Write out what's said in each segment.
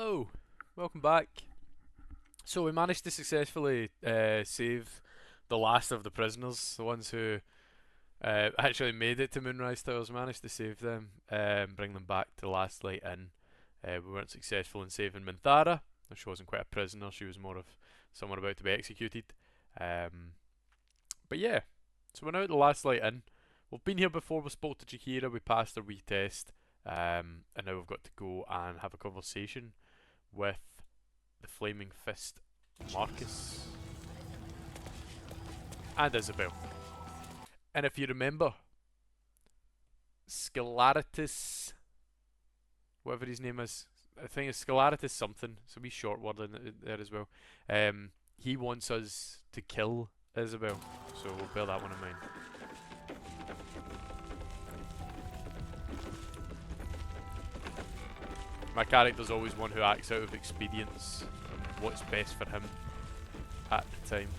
Hello, welcome back. So we managed to successfully save the last of the prisoners, the ones who actually made it to Moonrise Towers. We managed to save them, bring them back to the last light inn. We weren't successful in saving Minthara. She wasn't quite a prisoner, she was more of someone about to be executed. But yeah, so we're now at the last light inn. We've been here before, we spoke to Jakira, we passed our wee test. And now we've got to go and have a conversation with the Flaming Fist Marcus and Isabel. And if you remember, Scalaritus, whatever his name is, I think it's Scalaritus something, it's a wee short word in there as well. He wants us to kill Isabel, so we'll bear that one in mind. My character's always one who acts out of expedience and what's best for him at the time.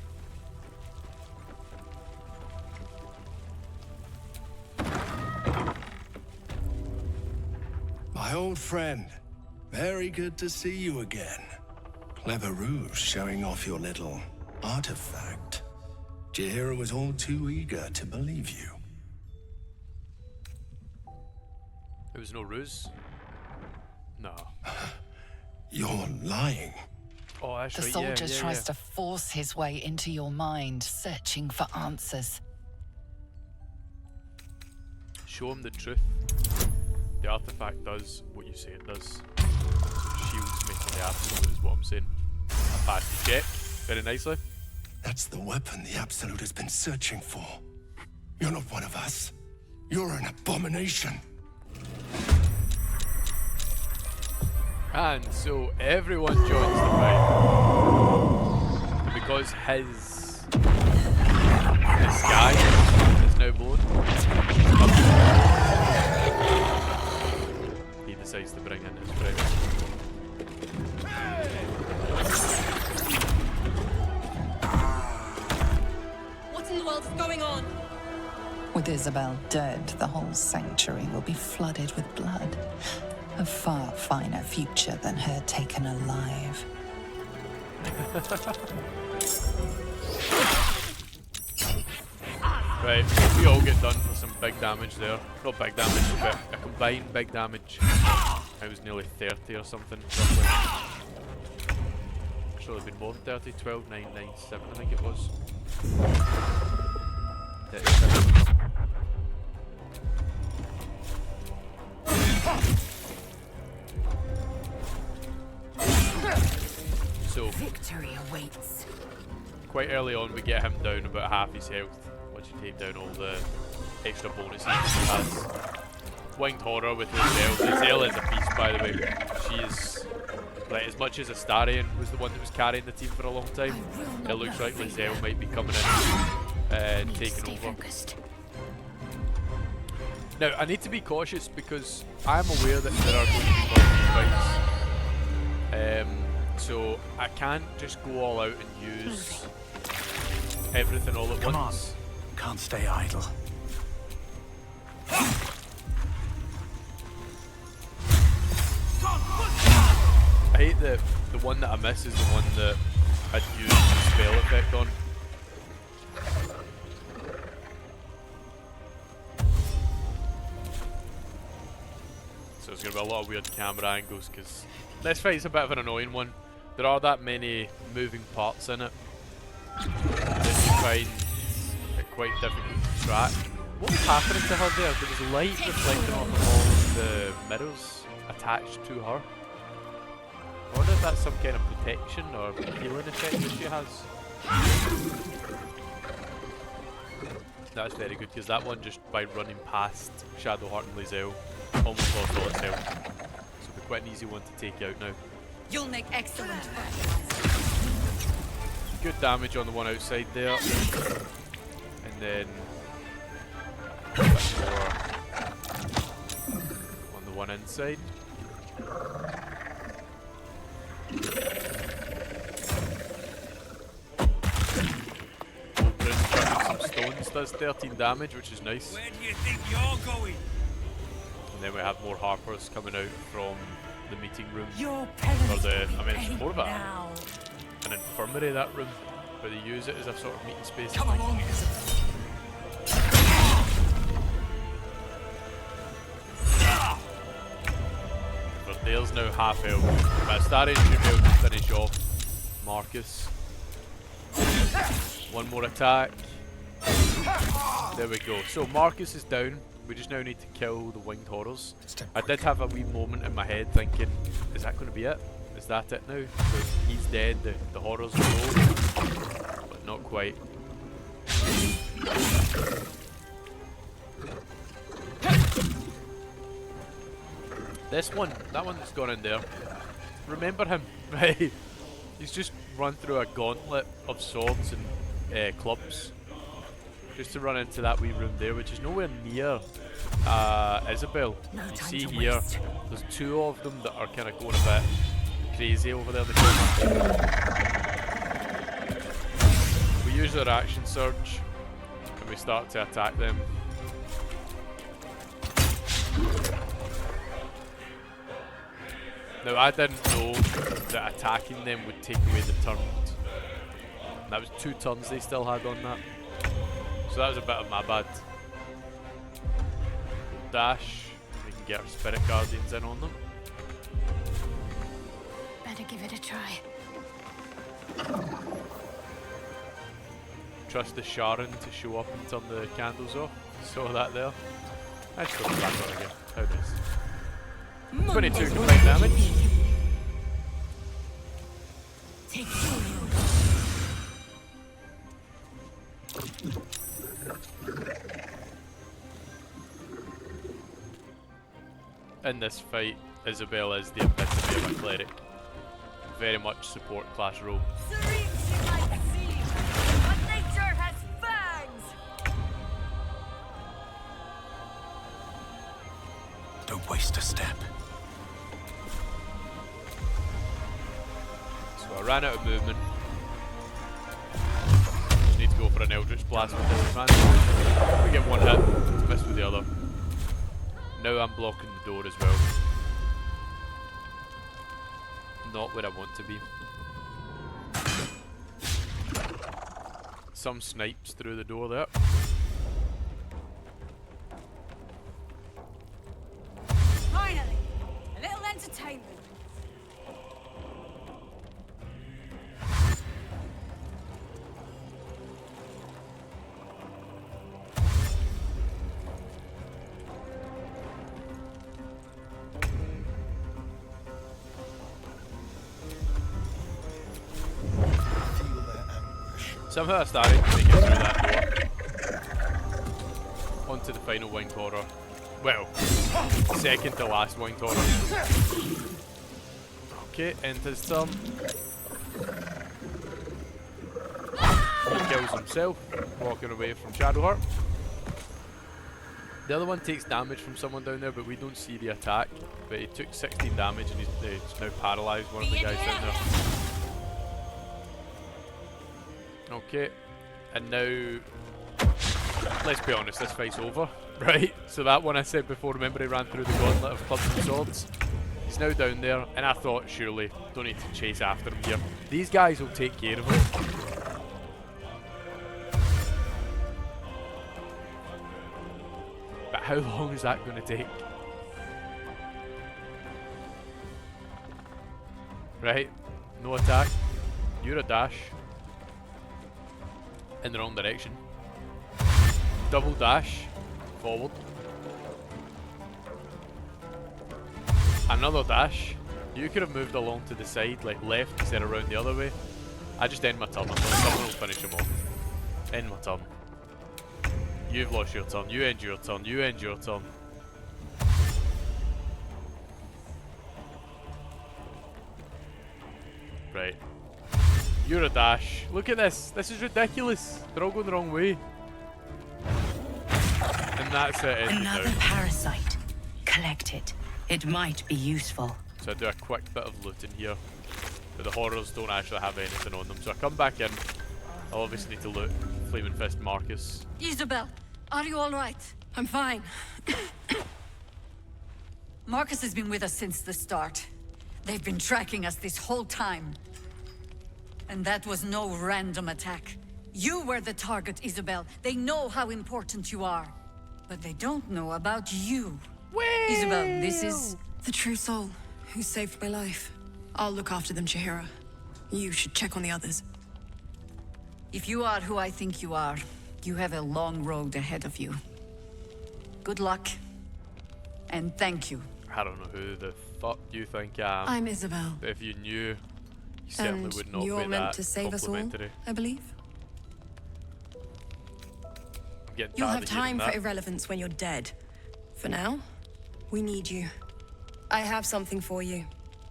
My old friend, very good to see you again. Clever ruse showing off your little artifact. Jaheira was all too eager to believe you. It was no ruse. No. You're lying. Oh, that's The right. soldier yeah, tries to force his way into your mind, searching for answers. Show him the truth. The artifact does what you say it does. Shields making the absolute is what I'm saying. I passed the check very nicely. That's the weapon the Absolute has been searching for. You're not one of us. You're an abomination. And so everyone joins the fight. Because his sky is now blown, he decides to bring in his friends. What in the world's going on? With Isabel dead, the whole sanctuary will be flooded with blood. A far finer future than her taken alive. Right, we all get done for some big damage there. Not big damage, but a combined big damage. It was nearly 30 or something, roughly. Actually, it'd been more than 30, 12, 9, 9, 7, I think it was. 37. So, Victory awaits. quite early on we get him down about half his health once you take down all the extra bonuses he has. Winged Horror with Lizelle. Lizelle is a beast, by the way. She is, like, as much as Astarion was the one that was carrying the team for a long time, it looks like Lizelle might be coming in and taking over. Now, I need to be cautious because I'm aware that there are going to be multi-fights. So I can't just go all out and use everything all at once. Can't stay idle. I hate that the one that I miss is the one that I'd used the spell effect on. So there's going to be a lot of weird camera angles because this fight's a bit of an annoying one. There are that many moving parts in it that you find it quite difficult to track. What was happening to her there? There was light reflecting off of all the mirrors attached to her. I wonder if that's some kind of protection or healing effect that she has. That's very good because that one, just by running past Shadowheart and Lizelle, almost lost all its health. So it'll be quite an easy one to take out now. You'll make excellent Good damage on the one outside there. And then a bit more on the one inside. Baldurs chucking some stones does 13 damage, which is nice. Where do you think you're going? And then we have more Harpers coming out from the meeting room. Your Or penance the, will I be mean, it's paid more of now. an infirmary, that room, where they use it as a sort of meeting space. Come along, Isabel. But Dale's now half health. But Starion should be able to finish off Marcus. One more attack. There we go. So Marcus is down. We just now need to kill the winged horrors. I did have a wee moment in my head thinking, is that going to be it? Is that it now? So he's dead, the horrors are low. But not quite. This one, that one that's gone in there. Remember him, right? He's just run through a gauntlet of swords and clubs. Just to run into that wee room there, which is nowhere near Isabel. No You time see to here, waste. there's two of them that are kind of going a bit crazy over there in the corner. We use our action surge and we start to attack them. Now I didn't know that attacking them would take away the turn. That was 2 turns they still had on that. So that was a bit of my bad. Dash. We can get our Spirit Guardians in on them. Better give it a try. Trust the Sharon to show up and turn the candles off. Saw that there. I just put it back on again. How nice. 22 combined damage. Take you. In this fight, Isabel is the epitome of a cleric. Very much support class role. Serene she might seem, but nature has fangs. Don't waste a step. So I ran out of movement. Just need to go for an Eldritch Blast with disadvantage. We get one hit, miss with the other. Now I'm blocking the door as well. Not where I want to be. Some snipes through the door there. Finally, a little entertainment. Somehow I started to make it through that door. Onto the final winged horror. Well, second to last winged horror. Okay, end his turn. He kills himself, walking away from Shadowheart. The other one takes damage from someone down there, but we don't see the attack. But he took 16 damage and he's now paralysed one of the guys down there. Okay, and now, let's be honest, this fight's over, right? So that one I said before, remember he ran through the gauntlet of clubs and swords? He's now down there, and I thought, surely, don't need to chase after him here. These guys will take care of him. But how long is that going to take? Right, no attack. You're a dash. In the wrong direction. Double dash. Forward. Another dash. You could have moved along to the side, like left instead of around the other way. I just end my turn. I thought someone will finish him off. End my turn. You've lost your turn. You end your turn. You end your turn. Right. You're a dash. Look at this. This is ridiculous. They're all going the wrong way. And that's it. Another parasite. Collect it. It might be useful. So I do a quick bit of looting here. But the horrors don't actually have anything on them. So I come back in. I'll obviously need to loot Flaming Fist Marcus. Isabel, are you all right? I'm fine. Marcus has been with us since the start. They've been tracking us this whole time. And that was no random attack. You were the target, Isabel. They know how important you are. But they don't know about you. Isabel, this is... The true soul, who saved my life. I'll look after them, Chihira. You should check on the others. If you are who I think you are, you have a long road ahead of you. Good luck. And thank you. I don't know who the fuck you think I am. I'm Isabel. But if you knew, you certainly And would not you're be meant that to save us all, complimentary. I believe. I'm getting You'll tired have of hearing time for that. irrelevance when you're dead. For now, we need you. I have something for you.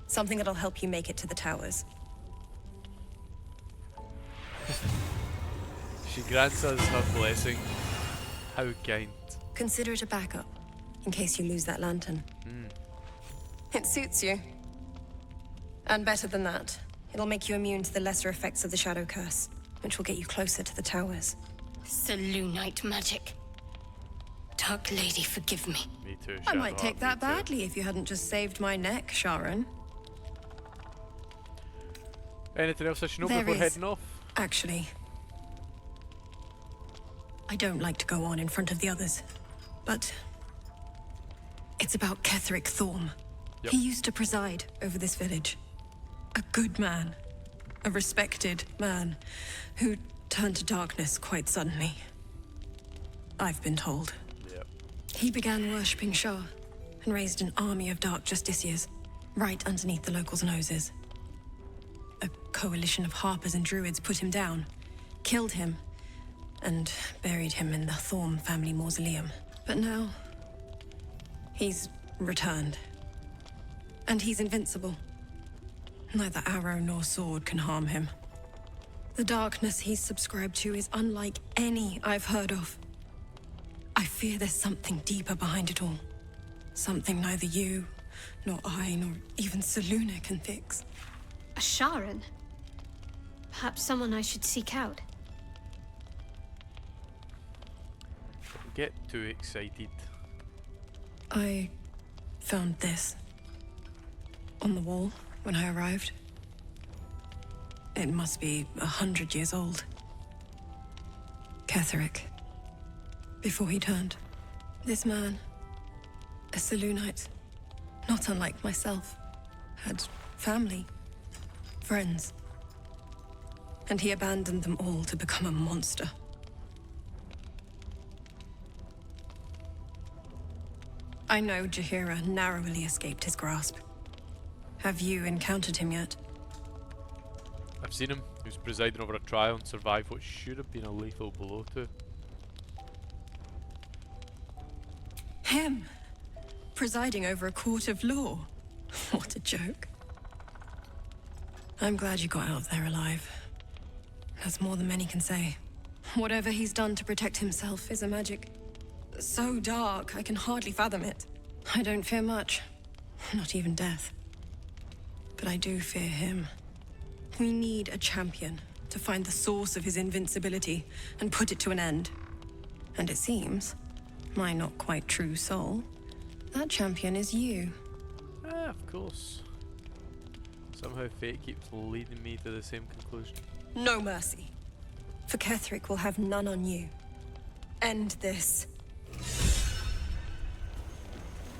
Something that'll help you make it to the towers. She grants us her blessing. How kind. Consider it a backup, in case you lose that lantern. It suits you. And better than that, it'll make you immune to the lesser effects of the Shadow Curse, which will get you closer to the towers. Selûnite magic. Dark Lady, forgive me. Me too, I might Shadowheart, take that me too. badly if you hadn't just saved my neck, Sharon. Anything else I should know There before is. heading off? Actually, I don't like to go on in front of the others, but it's about Ketheric Thorm. Yep. He used to preside over this village. A good man, a respected man, who turned to darkness quite suddenly. I've been told. Yep. He began worshipping Shah and raised an army of dark justiciars right underneath the locals' noses. A coalition of harpers and druids put him down, killed him, and buried him in the Thorm family mausoleum. But now, he's returned. And he's invincible. Neither arrow nor sword can harm him. The darkness he's subscribed to is unlike any I've heard of. I fear there's something deeper behind it all. Something neither you, nor I, nor even Selûne can fix. A Sharon? Perhaps someone I should seek out. Don't get too excited. I found this on the wall when I arrived. It must be 100 years old. Ketheric. Before he turned. This man, a Selûnite, not unlike myself, had family, friends. And he abandoned them all to become a monster. I know Jaheira narrowly escaped his grasp. Have you encountered him yet? I've seen him. He was presiding over a trial and survived what should have been a lethal blow to. Him! Presiding over a court of law. What a joke. I'm glad you got out of there alive. That's more than many can say. Whatever he's done to protect himself is a magic so dark I can hardly fathom it. I don't fear much. Not even death. But I do fear him. We need a champion to find the source of his invincibility and put it to an end. And it seems, my not quite true soul, that champion is you. Ah, of course. Somehow fate keeps leading me to the same conclusion. No mercy. For Ketheric will have none on you. End this.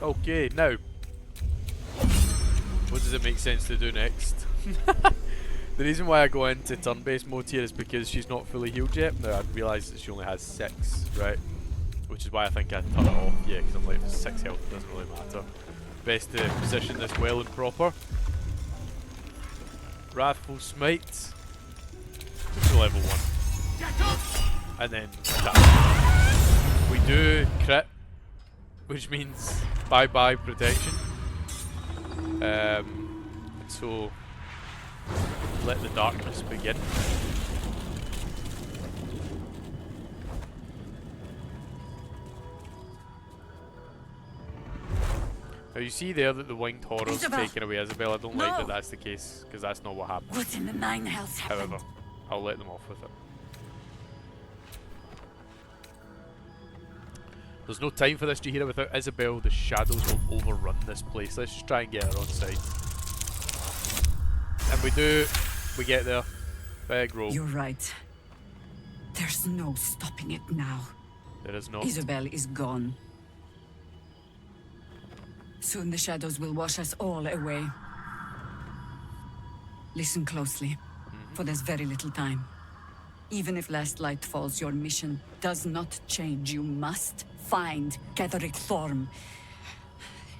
Okay, now. What does it make sense to do next? The reason why I go into turn-based mode here is because she's not fully healed yet. Now, I realise that she only has 6, right? Which is why I think I turn it off, yeah, because I'm like, 6 health, it doesn't really matter. Best to position this well and proper. Wrathful Smite. Just to level 1. And then attack. We do crit, which means bye-bye protection. So let the darkness begin. Now you see there that the winged horror's Isabel! taken away Isabel. I don't like No! that that's the case, because that's not what happened. What in the nine hells happened? However, I'll let them off with it. There's no time for this, Jaheira. Without Isabel, the shadows will overrun this place. Let's just try and get her on side. And we get there. Big roll. You're right. There's no stopping it now. There is not. Isabel is gone. Soon the shadows will wash us all away. Listen closely, for there's very little time. Even if last light falls, your mission does not change. You must find Ketheric Thorm.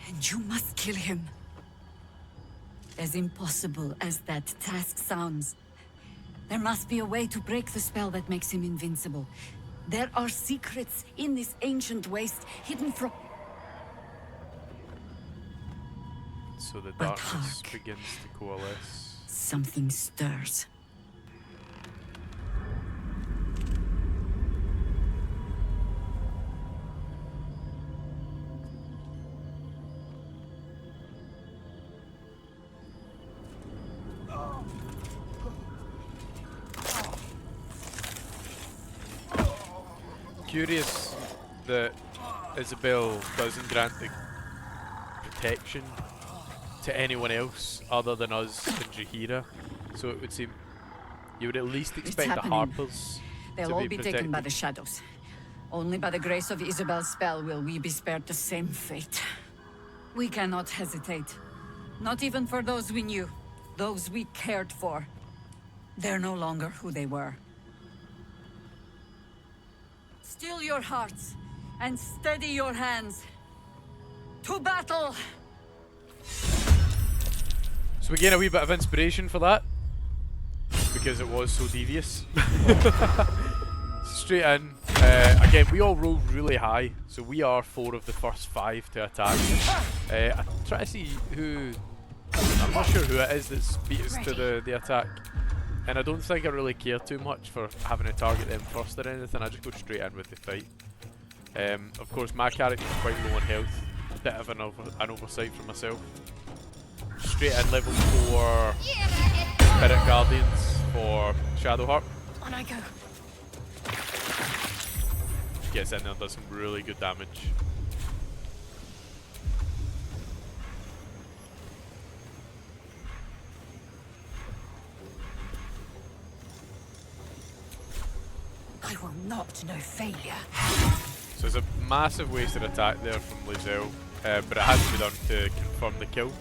And you must kill him. As impossible as that task sounds, there must be a way to break the spell that makes him invincible. There are secrets in this ancient waste hidden from... So the But darkness hark. begins to coalesce. Something stirs. Curious that Isabel doesn't grant the protection to anyone else other than us and Jaheira. So it would seem you would at least expect the happening. Harpers They'll to all be be protected. taken by the shadows. Only by the grace of Isabel's spell will we be spared the same fate. We cannot hesitate. Not even for those we knew. Those we cared for. They're no longer who they were. Still your hearts, and steady your hands. To battle! So we gain a wee bit of inspiration for that because it was so devious. Straight in. Again, we all rolled really high, so we are 4 of the first 5 to attack. I try to see who. I'm not sure who it is that's beat us to the attack, and I don't think I really care too much for having to target them first or anything. I just go straight in with the fight. Of course, my character's quite low on health. A bit of an oversight for myself. Straight in level 4 Spirit Guardians for Shadowheart. On I go. Gets in there and does some really good damage. I will not know failure. So it's a massive wasted attack there from Lizelle, but it has to be done to confirm the kill.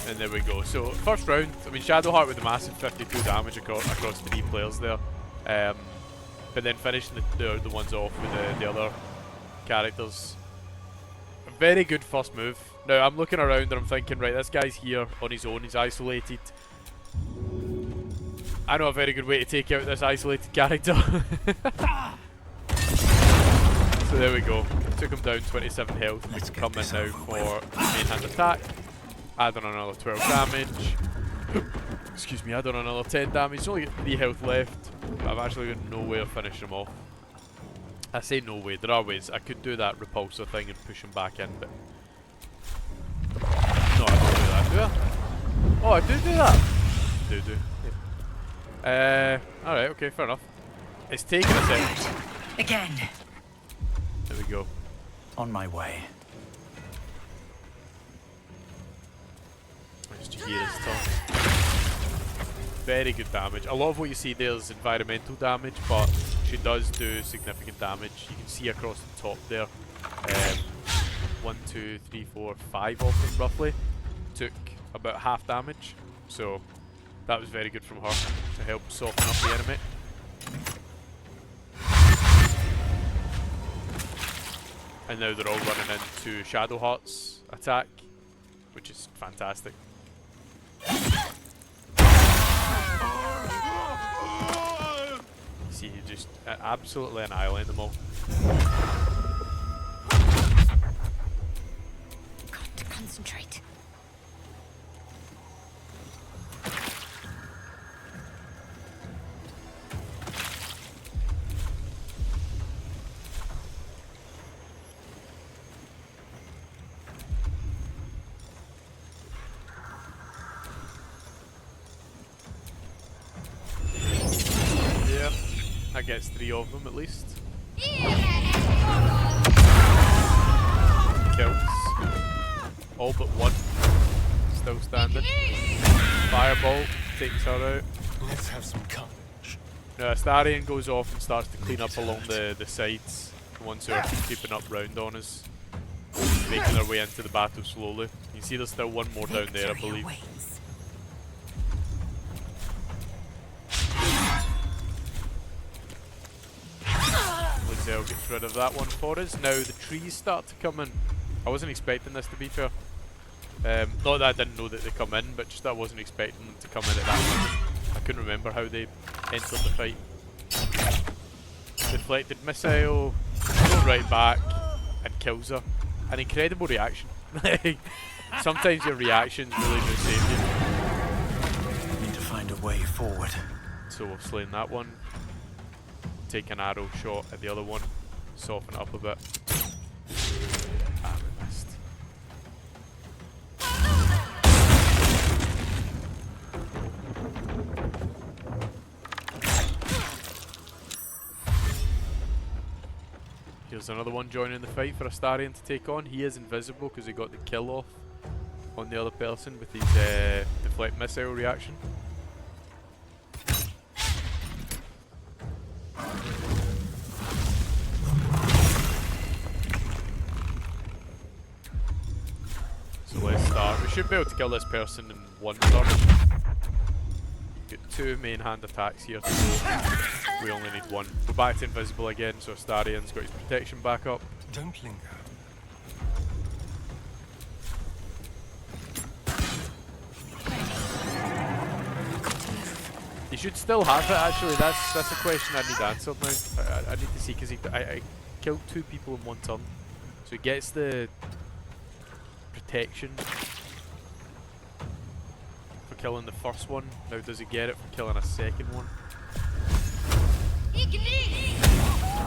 And there we go. So first round, I mean Shadowheart with a massive 52 damage across 3 players there. But then finishing the ones off with the other characters. A very good first move. Now I'm looking around and I'm thinking, right, this guy's here on his own, he's isolated. I know a very good way to take out this isolated character. So there we go. Took him down 27 health. We can come in now for the main hand attack. Add on another 12 damage. Excuse me, add on another 10 damage. He's only got 3 health left. But I've actually got no way of finishing him off. I say no way, there are ways. I could do that repulsor thing and push him back in, but... No, I don't do that, do I? Oh, I do that! Do. Yeah. Alright, okay, fair enough. It's taken a second. Again. There we go. On my way. It's Jaheira's turn. Very good damage. A lot of what you see there is environmental damage, but she does do significant damage. You can see across the top there. 1, 2, 3, 4, 5 of them roughly took about half damage. So that was very good from her to help soften up the enemy. And now they're all running into Shadowheart's attack, which is fantastic. See, you just absolutely annihilate them all. Got to concentrate. Yeah, that gets 3 of them at least. Kills. All but one. still standing. Fireball takes her out. Let's have some courage. Now Astarion goes off and starts to clean up along the sides. The ones who are keeping up round on us. Making their way into the battle slowly. You can see there's still one more down there, I believe. Lizelle gets rid of that one for us. Now the trees start to come in. I wasn't expecting this, to be fair. Not that I didn't know that they come in, but just that I wasn't expecting them to come in at that moment. I couldn't remember how they entered the fight. Deflected missile, goes right back and kills her. An incredible reaction. Sometimes your reactions really do save you. Need to find a way forward. So we've slain that one. Take an arrow shot at the other one. Soften it up a bit. Ah, we missed. Here's another one joining the fight for Astarion to take on. He is invisible because he got the kill off on the other person with his deflect missile reaction. So let's start. We should be able to kill this person in one turn. Got 2 main hand attacks here to go. We only need 1. We're back to invisible again, so Astarion's got his protection back up. Don't linger. He should still have it, actually. That's a question I need answered now. I need to see, because I killed 2 people in 1 turn. So he gets the protection for killing the first one. Now does he get it for killing a second one?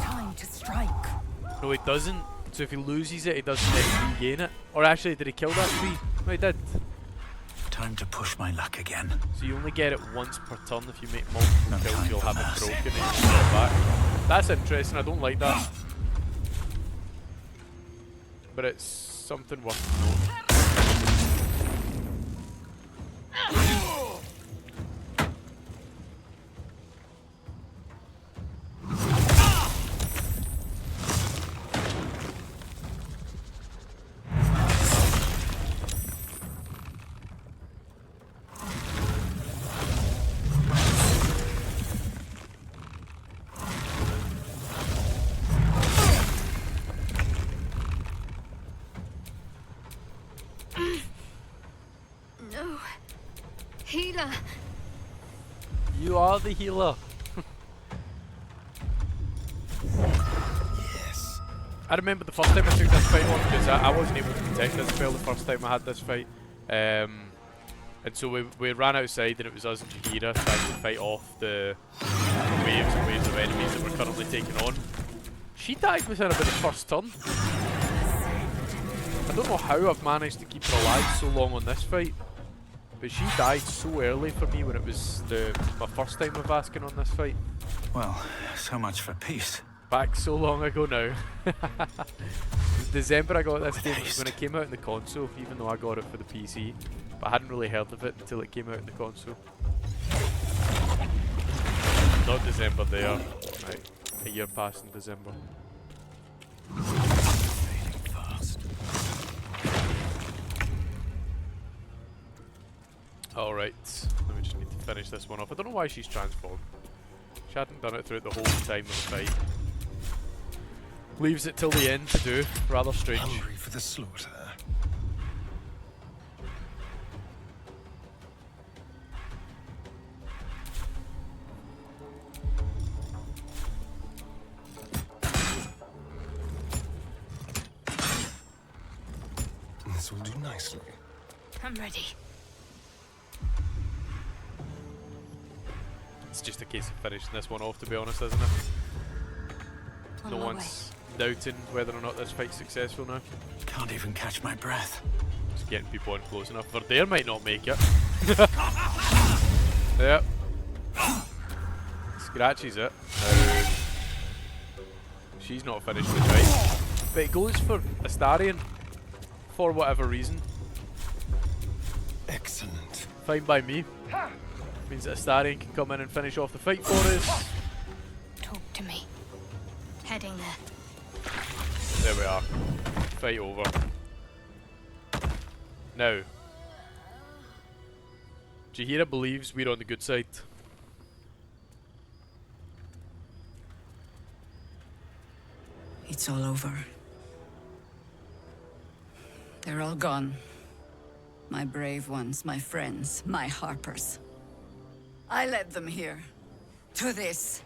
Time to strike. No, he doesn't. So if he loses it, he doesn't regain it. Or actually, did he kill that tree? No, he did. Time to push my luck again. So you only get it once per turn. If you make multiple kills, you'll have it broken and you'll get it back. That's interesting. I don't like that. But it's something worth noting. Healer. You are the healer. Yes. I remember the first time I took this fight on because I wasn't able to protect this spell the first time I had this fight. And so we ran outside and it was us and Jaheira trying to fight off the waves and waves of enemies that we're currently taking on. She died within about the first turn. I don't know how I've managed to keep her alive so long on this fight. But she died so early for me when it was my first time of asking on this fight. Well, so much for peace. Back so long ago now. December I got this game. It was when it came out in the console, even though I got it for the PC. But I hadn't really heard of it until it came out in the console. Not December there. Right, a year passed in December. Alright, let me just need to finish this one off. I don't know why she's transformed. She hadn't done it throughout the whole time of the fight. Leaves it till the end to do. Rather strange. Hungry for the slaughter. This will do nicely. I'm ready. It's just a case of finishing this one off, to be honest, isn't it? No one's doubting whether or not this fight's successful now. Can't even catch my breath. Just getting people in close enough. Verdair might not make it. Yep. Scratches it. She's not finished the fight. But it goes for Astarion for whatever reason. Fine by me. Means that Astarion can come in and finish off the fight for us. Talk to me. Heading there. There we are. Fight over. Now, Jaheira believes we're on the good side. It's all over. They're all gone. My brave ones, my friends, my Harpers. I led them here. To this.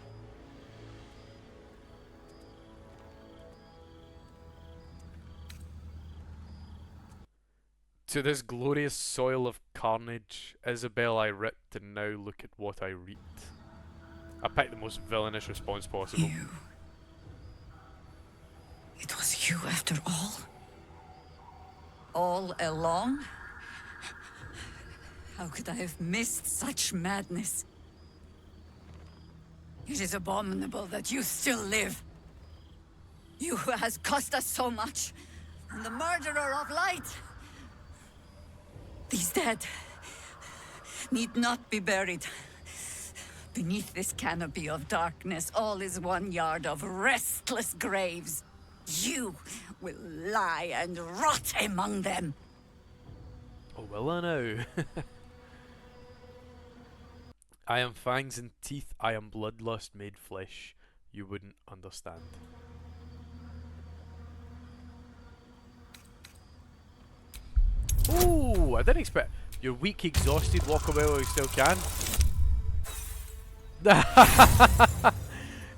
To this glorious soil of carnage, Isabel I ripped, and now look at what I reaped. I picked the most villainous response possible. You. It was you after all? All along? How could I have missed such madness? It is abominable that you still live. You who has cost us so much, and the murderer of light. These dead need not be buried. Beneath this canopy of darkness, all is 1 yard of restless graves. You will lie and rot among them. Oh, will I now? I am fangs and teeth, I am bloodlust made flesh. You wouldn't understand. Ooh, I didn't expect. You're weak, exhausted, walk away while you still can.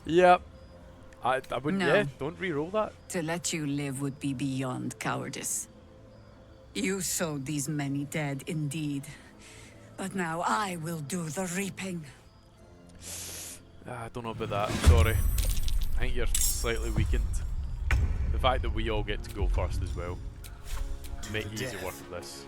Yep. I wouldn't, No. yeah, don't re-roll that. To let you live would be beyond cowardice. You sowed these many dead indeed. But now I will do the reaping. I don't know about that, sorry. I think you're slightly weakened. The fact that we all get to go first as well. Make easy work of this.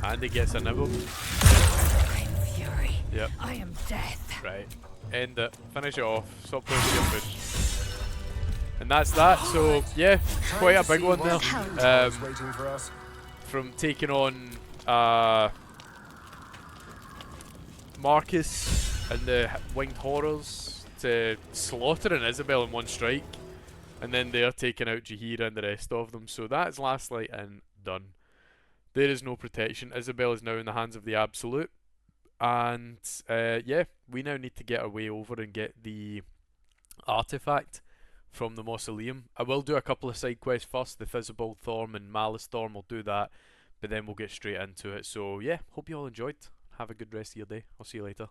And he gets a nibble. I'm fury. Yep. I am death. Right. End it. Finish it off. Stop playing with your food. And that's that. So yeah, quite a big one there. From taking on Marcus and the Winged Horrors to slaughtering Isabel in one strike, and then they're taking out Jaheira and the rest of them. So that's Last Light and done. There is no protection. Isabel is now in the hands of the Absolute. And yeah, we now need to get our way over and get the artifact from the mausoleum. I will do a couple of side quests first. The Thizzabald Thorn and Malice Thorn, will do that. But then we'll get straight into it. So yeah, hope you all enjoyed. Have a good rest of your day. I'll see you later.